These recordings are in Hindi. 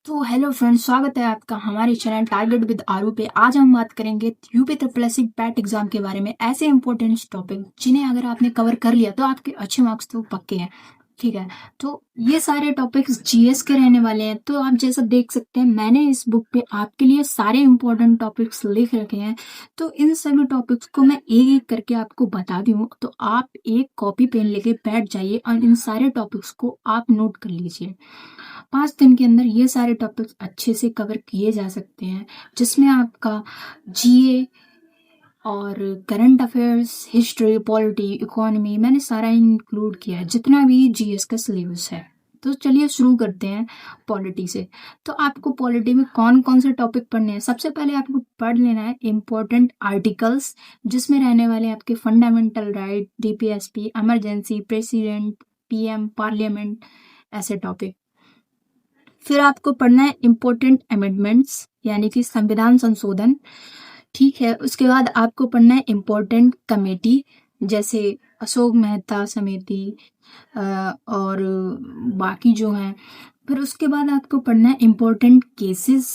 तो हेलो फ्रेंड्स, स्वागत है आपका हमारे चैनल टारगेट विद आरू पे। आज हम बात करेंगे UP triple SC PAT exam के बारे में, ऐसे इंपॉर्टेंट टॉपिक जिन्हें अगर आपने कवर कर लिया तो आपके अच्छे मार्क्स तो पक्के हैं। ठीक है, तो ये सारे टॉपिक्स जीएस के रहने वाले हैं। तो आप जैसा देख सकते हैं, मैंने इस बुक पे आपके लिए सारे इंपॉर्टेंट टॉपिक्स लिख रखे हैं। तो इन सभी टॉपिक्स को मैं एक एक करके आपको बता दूँ, तो आप एक कॉपी पेन लेके बैठ जाइए और इन सारे टॉपिक्स को आप नोट कर लीजिए। 5 दिन के अंदर ये सारे टॉपिक्स अच्छे से कवर किए जा सकते हैं, जिसमें आपका जीए और current affairs, history, polity, economy मैंने सारा इंक्लूड किया है, जितना भी जीएस का सिलेबस है। तो चलिए शुरू करते हैं पॉलिटी से। तो आपको पॉलिटी में कौन कौन से टॉपिक पढ़ने हैं? सबसे पहले आपको पढ़ लेना है इम्पोर्टेंट आर्टिकल्स, जिसमें रहने वाले आपके fundamental right, DPSP, emergency, president, PM, parliament, ऐसे टॉपिक। फिर आपको पढ़ना है इम्पोर्टेंट अमेंडमेंट्स, यानी कि संविधान संशोधन। ठीक है, उसके बाद आपको पढ़ना है इम्पोर्टेंट कमेटी, जैसे अशोक मेहता समिति और बाकी जो हैं। फिर उसके बाद आपको पढ़ना है इम्पोर्टेंट केसेस,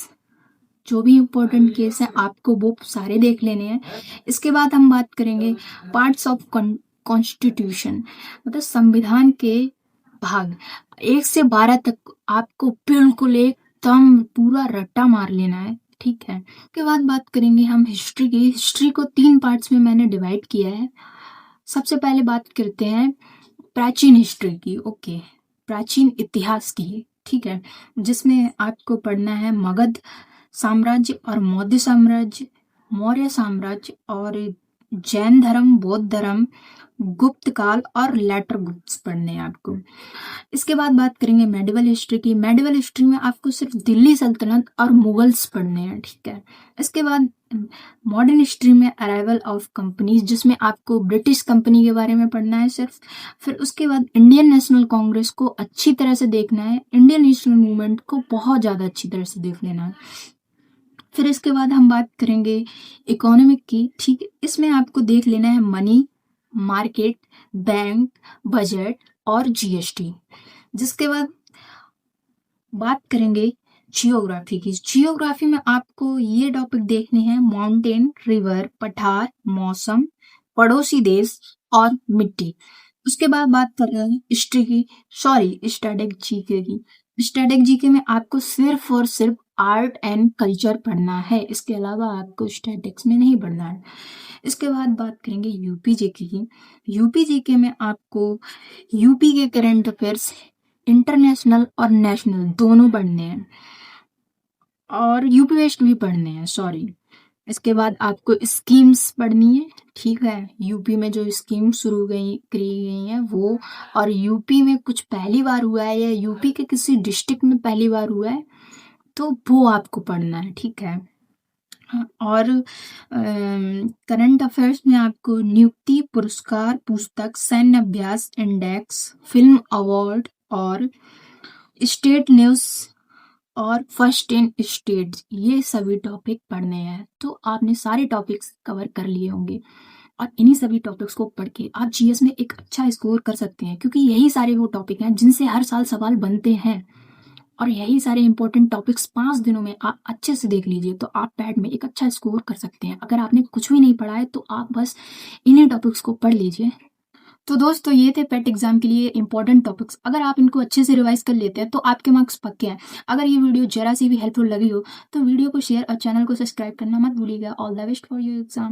जो भी इम्पोर्टेंट केस है आपको वो सारे देख लेने हैं। इसके बाद हम बात करेंगे पार्ट्स ऑफ कॉन्स्टिट्यूशन, मतलब संविधान के भाग 1 से 12 तक आपको बिल्कुल एकदम पूरा रट्टा मार लेना है। ठीक है, उसके बाद बात करेंगे हम हिस्ट्री की। हिस्ट्री को 3 पार्ट्स में मैंने डिवाइड किया है। सबसे पहले बात करते हैं प्राचीन हिस्ट्री की, ओके, प्राचीन इतिहास की। ठीक है, जिसमें आपको पढ़ना है मगध साम्राज्य और मौर्य साम्राज्य, मौर्य साम्राज्य और जैन धर्म, बौद्ध धर्म, गुप्त काल और लेटर गुप्त पढ़ने हैं आपको। इसके बाद बात करेंगे मेडिवल हिस्ट्री की। मेडिवल हिस्ट्री में आपको सिर्फ दिल्ली सल्तनत और मुगल्स पढ़ने हैं। ठीक है, इसके बाद मॉडर्न हिस्ट्री में अराइवल ऑफ कंपनीज, जिसमें आपको ब्रिटिश कंपनी के बारे में पढ़ना है सिर्फ। फिर उसके बाद इंडियन नेशनल कांग्रेस को अच्छी तरह से देखना है, इंडियन नेशनल मूवमेंट को बहुत ज़्यादा अच्छी तरह से देख लेना है। फिर इसके बाद हम बात करेंगे इकोनॉमिक की। ठीक है, इसमें आपको देख लेना है मनी मार्केट, बैंक, बजट और जीएसटी। जिसके बाद बात करेंगे जियोग्राफी की। जियोग्राफी में आपको ये टॉपिक देखने हैं माउंटेन, रिवर, पठार, मौसम, पड़ोसी देश और मिट्टी। उसके बाद बात कर रहे हैं हिस्ट्री की, सॉरी स्टैटिक जीके की। स्टैटिक जीके में आपको सिर्फ और सिर्फ आर्ट एंड कल्चर पढ़ना है, इसके अलावा आपको स्टैटिक्स में नहीं पढ़ना है। इसके बाद बात करेंगे यूपी जीके की। यूपी जीके में आपको यूपी के करंट अफेयर्स इंटरनेशनल और नेशनल दोनों पढ़ने हैं, और यूपी वेस्ट भी पढ़ने हैं, सॉरी। इसके बाद आपको स्कीम्स पढ़नी है। ठीक है, यूपी में जो स्कीम शुरू करी गई हैं वो, और यूपी में कुछ पहली बार हुआ है या यूपी के किसी डिस्ट्रिक्ट में पहली बार हुआ है तो वो आपको पढ़ना है। ठीक है, हाँ, और करंट अफेयर्स में आपको नियुक्ति, पुरस्कार, पुस्तक, सैन्य अभ्यास इंडेक्स, फिल्म अवार्ड और स्टेट न्यूज़ और फर्स्ट इन स्टेट, ये सभी टॉपिक पढ़ने हैं। तो आपने सारे टॉपिक्स कवर कर लिए होंगे, और इन्हीं सभी टॉपिक्स को पढ़ के आप जीएस में एक अच्छा स्कोर कर सकते हैं, क्योंकि यही सारे वो टॉपिक हैं जिनसे हर साल सवाल बनते हैं। और यही सारे इंपॉर्टेंट टॉपिक्स 5 दिनों में आप अच्छे से देख लीजिए, तो आप पैड में एक अच्छा स्कोर कर सकते हैं। अगर आपने कुछ भी नहीं पढ़ा है तो आप बस इन्हीं टॉपिक्स को पढ़ लीजिए। तो दोस्तों, ये थे पेट एग्जाम के लिए इंपॉर्टेंट टॉपिक्स। अगर आप इनको अच्छे से रिवाइज कर लेते हैं तो आपके मार्क्स पक्के हैं। अगर ये वीडियो जरा सी भी हेल्पफुल लगी हो तो वीडियो को शेयर और चैनल को सब्सक्राइब करना मत भूलिएगा। All the best for your exam.